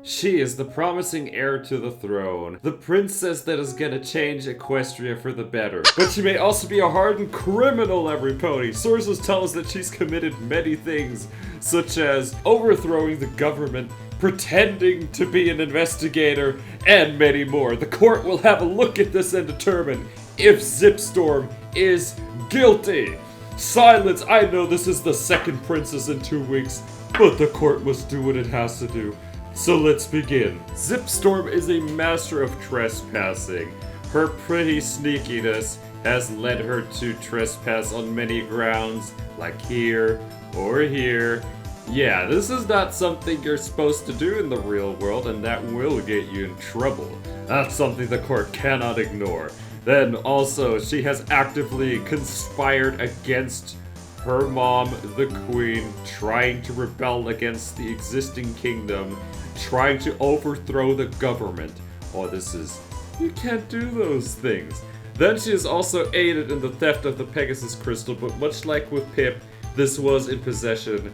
She is the promising heir to the throne, the princess that is gonna change Equestria for the better. But she may also be a hardened criminal, every pony. Sources tell us that she's committed many things, such as overthrowing the government, pretending to be an investigator, and many more. The court will have a look at this and determine if Zipp Storm is guilty. Silence! I know this is the second princess in 2 weeks, but the court must do what it has to do. So let's begin. Zipp Storm is a master of trespassing. Her pretty sneakiness has led her to trespass on many grounds, like here or here. Yeah, this is not something you're supposed to do in the real world, and that will get you in trouble. That's something the court cannot ignore. Then also, she has actively conspired against her mom, the queen, trying to rebel against the existing kingdom, trying to overthrow the government. Oh, you can't do those things. Then she is also aided in the theft of the Pegasus crystal, but much like with Pip, this was in possession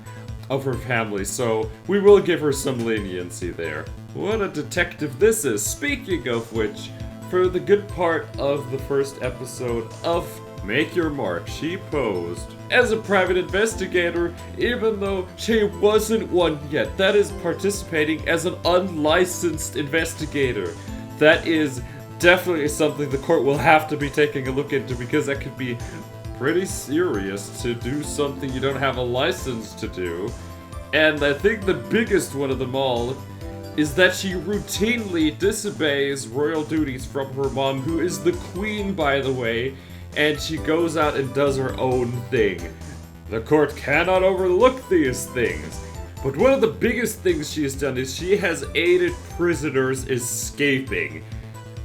of her family, so we will give her some leniency there. What a detective this is! Speaking of which, for the good part of the first episode of Make Your Mark, she posed as a private investigator, even though she wasn't one yet. That is participating as an unlicensed investigator. That is definitely something the court will have to be taking a look into, because that could be pretty serious to do something you don't have a license to do. And I think the biggest one of them all is that she routinely disobeys royal duties from her mom, who is the queen, by the way, and she goes out and does her own thing. The court cannot overlook these things. But one of the biggest things she has done is she has aided prisoners escaping.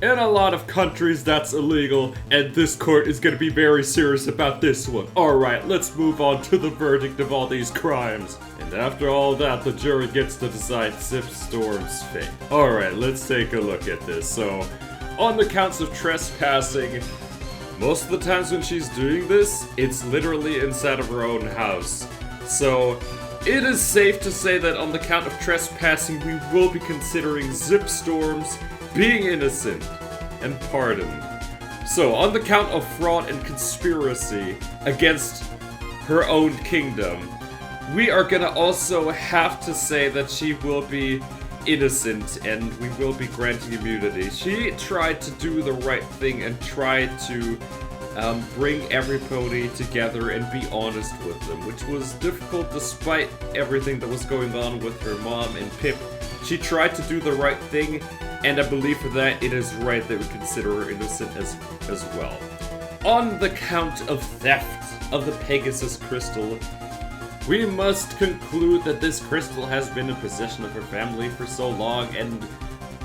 In a lot of countries, that's illegal, and this court is going to be very serious about this one. Alright, let's move on to the verdict of all these crimes. And after all that, the jury gets to decide Zipp Storm's fate. Alright, let's take a look at this. So, on the counts of trespassing, most of the times when she's doing this, it's literally inside of her own house. So, it is safe to say that on the count of trespassing, we will be considering Zipp Storm's being innocent and pardoned. So, on the count of fraud and conspiracy against her own kingdom, we are gonna also have to say that she will be innocent and we will be granting immunity. She tried to do the right thing and tried to bring everybody together and be honest with them, which was difficult despite everything that was going on with her mom and Pip. She tried to do the right thing, and I believe for that it is right that we consider her innocent as well. On the count of theft of the Pegasus crystal, we must conclude that this crystal has been in possession of her family for so long, and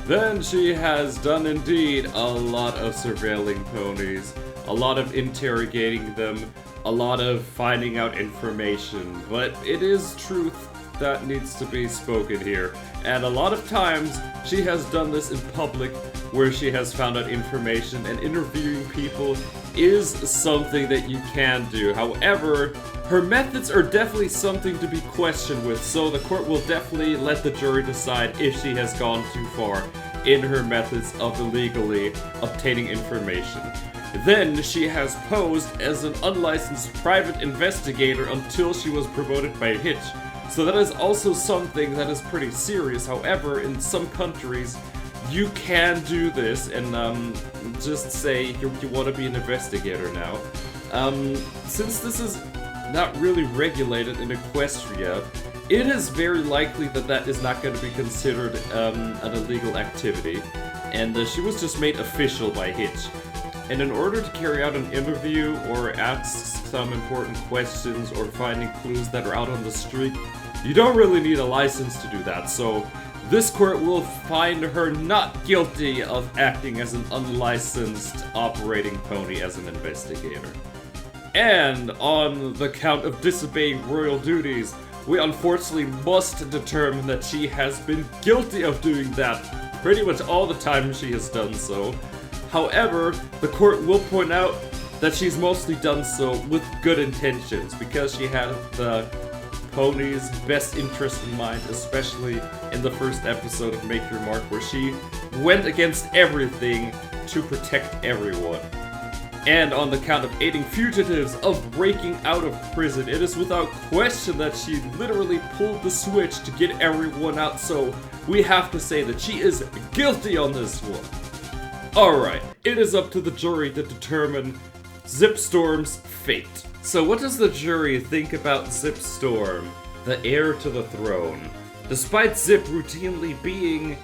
then she has done indeed a lot of surveilling ponies, a lot of interrogating them, a lot of finding out information, but it is truth that needs to be spoken here. And a lot of times, she has done this in public, where she has found out information, and interviewing people is something that you can do. However, her methods are definitely something to be questioned with, so the court will definitely let the jury decide if she has gone too far in her methods of illegally obtaining information. Then, she has posed as an unlicensed private investigator until she was promoted by Hitch. So that is also something that is pretty serious. However, in some countries, you can do this and just say you want to be an investigator now. Since this is not really regulated in Equestria, it is very likely that that is not going to be considered an illegal activity. And she was just made official by Hitch. And in order to carry out an interview or ask some important questions or finding clues that are out on the street, you don't really need a license to do that. So this court will find her not guilty of acting as an unlicensed operating pony as an investigator. And on the count of disobeying royal duties, we unfortunately must determine that she has been guilty of doing that pretty much all the time she has done so. However, the court will point out that she's mostly done so with good intentions, because she had the pony's best interest in mind, especially in the first episode of Make Your Mark, where she went against everything to protect everyone. And on the count of aiding fugitives, of breaking out of prison, it is without question that she literally pulled the switch to get everyone out, so we have to say that she is guilty on this one. Alright, it is up to the jury to determine Zipp Storm's fate. So what does the jury think about Zipp Storm, the heir to the throne? Despite Zipp routinely being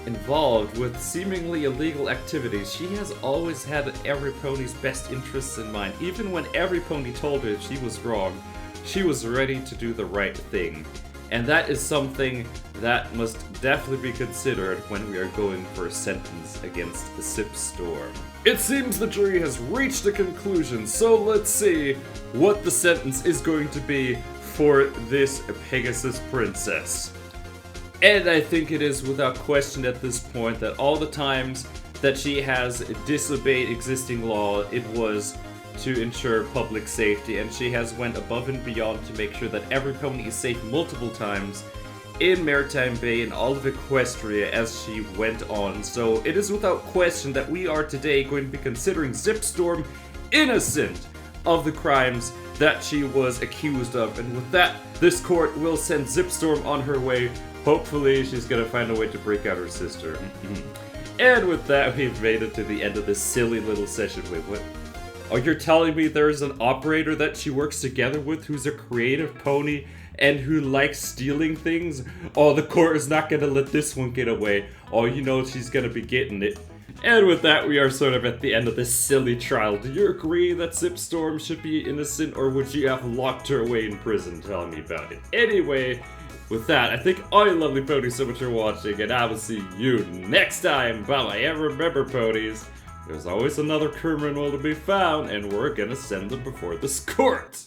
involved with seemingly illegal activities, she has always had every pony's best interests in mind. Even when every pony told her she was wrong, she was ready to do the right thing. And that is something that must definitely be considered when we are going for a sentence against Zipp Storm. It seems the jury has reached a conclusion, so let's see what the sentence is going to be for this Pegasus princess. And I think it is without question at this point that all the times that she has disobeyed existing law, it was to ensure public safety, and she has went above and beyond to make sure that every pony is safe multiple times in Maritime Bay and all of Equestria as she went on. So it is without question that we are today going to be considering Zipp Storm innocent of the crimes that she was accused of. And with that, this court will send Zipp Storm on her way. Hopefully she's gonna find a way to break out her sister. And with that, we've made it to the end of this silly little session. Wait, what? Oh, you're telling me there's an operator that she works together with who's a creative pony and who likes stealing things? Oh, the court is not gonna let this one get away. Oh, you know she's gonna be getting it. And with that, we are sort of at the end of this silly trial. Do you agree that Zipp Storm should be innocent, or would you have locked her away in prison? Tell me about it. Anyway, with that, I thank all you lovely ponies so much for watching, and I will see you next time. Bye-bye. And remember, ponies, there's always another criminal to be found, and we're gonna send them before this court.